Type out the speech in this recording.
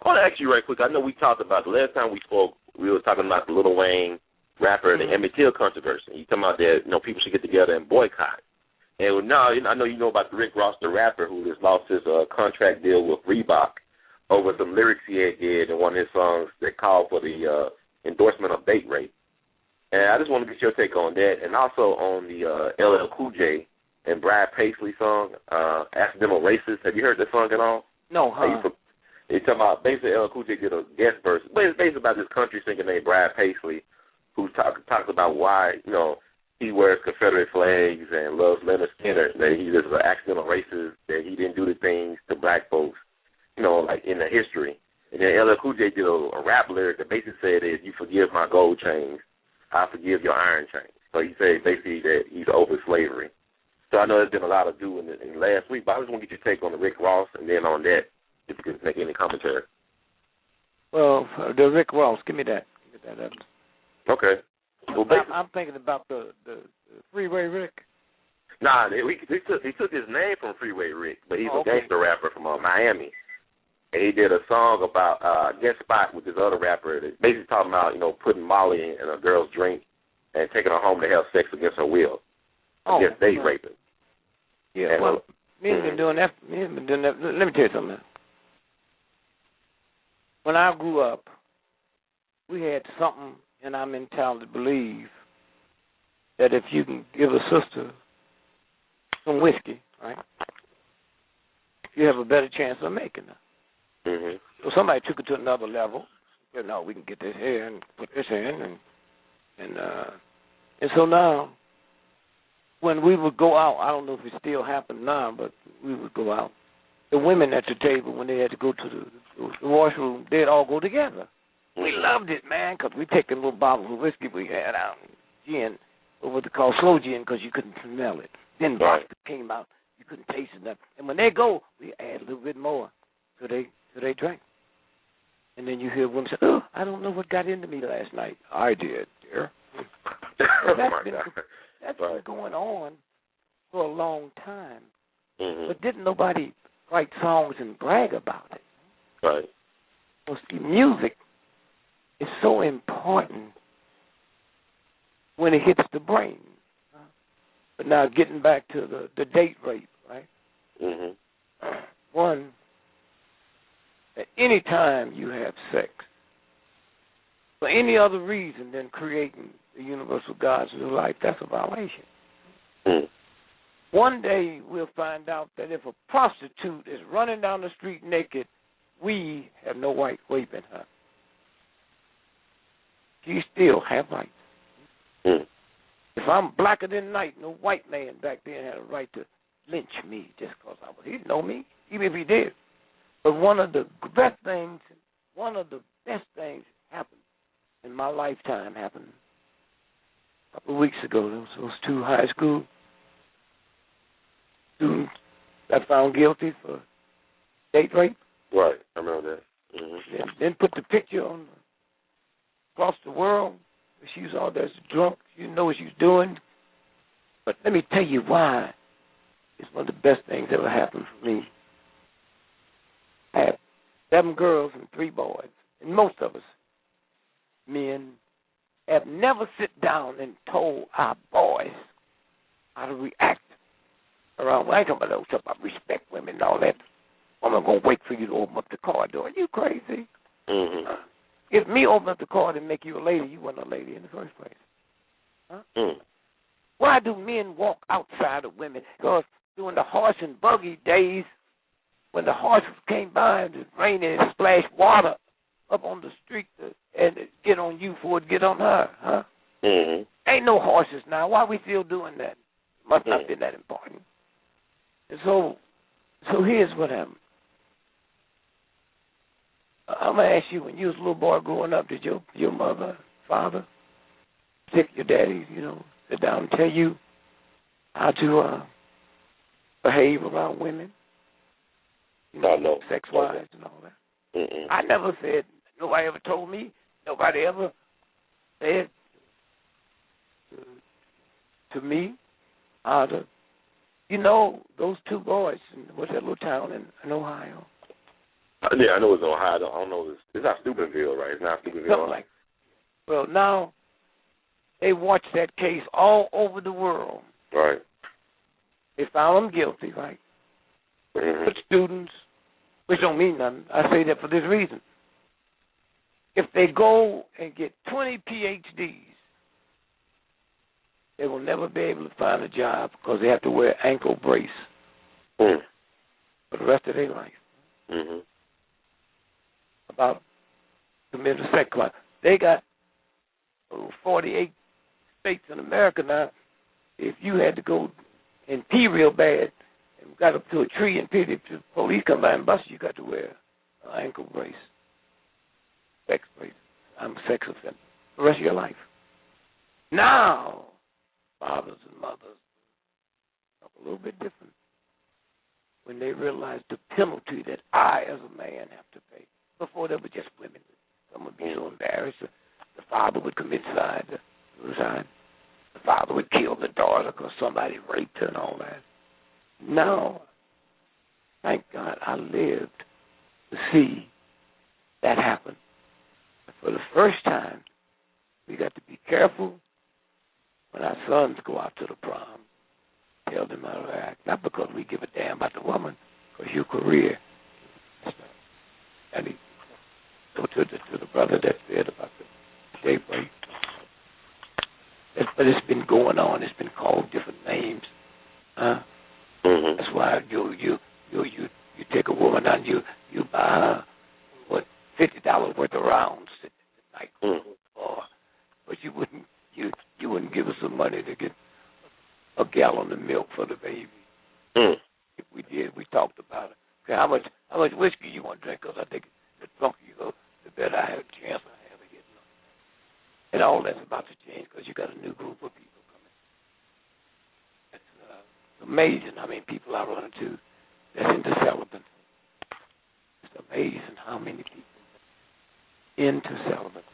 I want to ask you right quick. I know we talked about the last time we spoke. We were talking about the Lil Wayne rapper, the Emmett Till controversy. You talking about that? People should get together and boycott. And now I know you know about the Rick Ross, the rapper, who just lost his contract deal with Reebok over some lyrics he had did in one of his songs that called for the endorsement of date rape. And I just want to get your take on that, and also on the LL Cool J and Brad Paisley song, Accidental Racist. Have you heard that song at all? No, huh? They talking about, basically LL Cool J did a guest verse, but it's basically about this country singer named Brad Paisley, who talks about why, he wears Confederate flags and loves Leonard Skinner, that he was an accidental racist, that he didn't do the things to black folks, like in the history. And then LL Cool J did a rap lyric that basically said, if you forgive my gold chains, I forgive your iron chains. So he said basically that he's over slavery. So I know there's been a lot of do in last week, but I just want to get your take on the Rick Ross, and then on that, if you could make any commentary. Well, the Rick Ross, give me that. Give me that. Okay. Well, I'm thinking about the Freeway Rick. Nah, he took his name from Freeway Rick, but he's a gangster rapper from Miami. And he did a song about guest spot with this other rapper that's basically talking about, putting Molly in a girl's drink and taking her home to have sex against her will. Against date raping. Yeah, and, well, me and been doing that. Let me tell you something. When I grew up, we had something in our mentality to believe that if you can give a sister some whiskey, right, you have a better chance of making her. Mm-hmm. So somebody took it to another level. Said, no, we can get this here and put this in, and so now, when we would go out, I don't know if it still happens now, but we would go out. The women at the table, when they had to go to the washroom, they'd all go together. We loved it, man, because we take a little bottle of whiskey we had out, gin, what they call slow gin, because you couldn't smell it. Then vodka came out, you couldn't taste it. And when they go, we add a little bit more, so they drank. And then you hear women say, oh, I don't know what got into me last night. I did, dear. That's been going on for a long time. Mm-hmm. But didn't nobody write songs and brag about it? Right. Well, see, music is so important when it hits the brain. But now getting back to the date rape, right? Mm-hmm. One, at any time you have sex, for any other reason than creating the universal gods of life, that's a violation. Mm. One day we'll find out that if a prostitute is running down the street naked, we have no right raping her. She still have rights. Mm. If I'm blacker than night, no white man back then had a right to lynch me just because I was. He didn't know me, even if he did. But one of the best things happened in my lifetime happened a couple of weeks ago. Those two high school students got found guilty for date rape. Right, I remember that. Mm-hmm. Then put the picture on across the world. She was all there drunk. She didn't know what she was doing. But let me tell you why it's one of the best things that ever happened for me. I have 7 girls and 3 boys. And most of us, men, have never sit down and told our boys how to react around. I ain't talking about stuff about respect women and all that. I'm not going to wait for you to open up the car door. Are you crazy? Mm-hmm. If me open up the car and make you a lady, you weren't a lady in the first place. Huh? Mm. Why do men walk outside of women? Because during the horse and buggy days, when the horses came by and it rained and it splashed water up on the street and it get on you before it get on her, huh? Mm-hmm. Ain't no horses now. Why are we still doing that? Must not be that important. And so here's what happened. I'm going to ask you, when you was a little boy growing up, did your mother, father, your daddy, sit down and tell you how to behave around women? No. Sex-wise and all that? Mm-mm. I never said, nobody ever told me, nobody ever said to me how to, those 2 boys in what's that little town in Ohio? Yeah, I know it's Ohio. I don't know. It's not Steubenville, right? It's not Steubenville. Something like that. Well, now they watched that case all over the world. Right. They found them guilty, right? Mm-hmm. But students, which don't mean nothing, I say that for this reason. If they go and get 20 PhDs, they will never be able to find a job because they have to wear ankle brace for the rest of their life. Mm-hmm. About committing a sex crime. They got 48 states in America now. If you had to go and pee real bad and got up to a tree and peed, if the police come by and bust you, got to wear an ankle brace, sex brace. I'm a sex offender the rest of your life. Now, fathers and mothers are a little bit different when they realize the penalty that I, as a man, have to pay. Before there were just women. Some would be so embarrassed. The father would commit suicide. The father would kill the daughter because somebody raped her and all that. Now, thank God I lived to see that happen. For the first time, we got to be careful when our sons go out to the prom. Tell them how to act. Not because we give a damn about the woman, because your career. And go to the brother that said about the slave rape. But it's been going on. It's been called different names. Mm-hmm. That's why you take a woman and you buy her $50 worth of rounds at night. Mm-hmm. But you wouldn't give us some money to get a gallon of milk for the baby. Mm. If we did, we talked about it. Okay, how much whiskey you want to drink? Because I think the drunker you go, the better I have a chance I have of getting on. And all that's about to change because you got a new group of people coming. It's amazing how many people I run into that's into celibacy. It's amazing how many people into celibacy.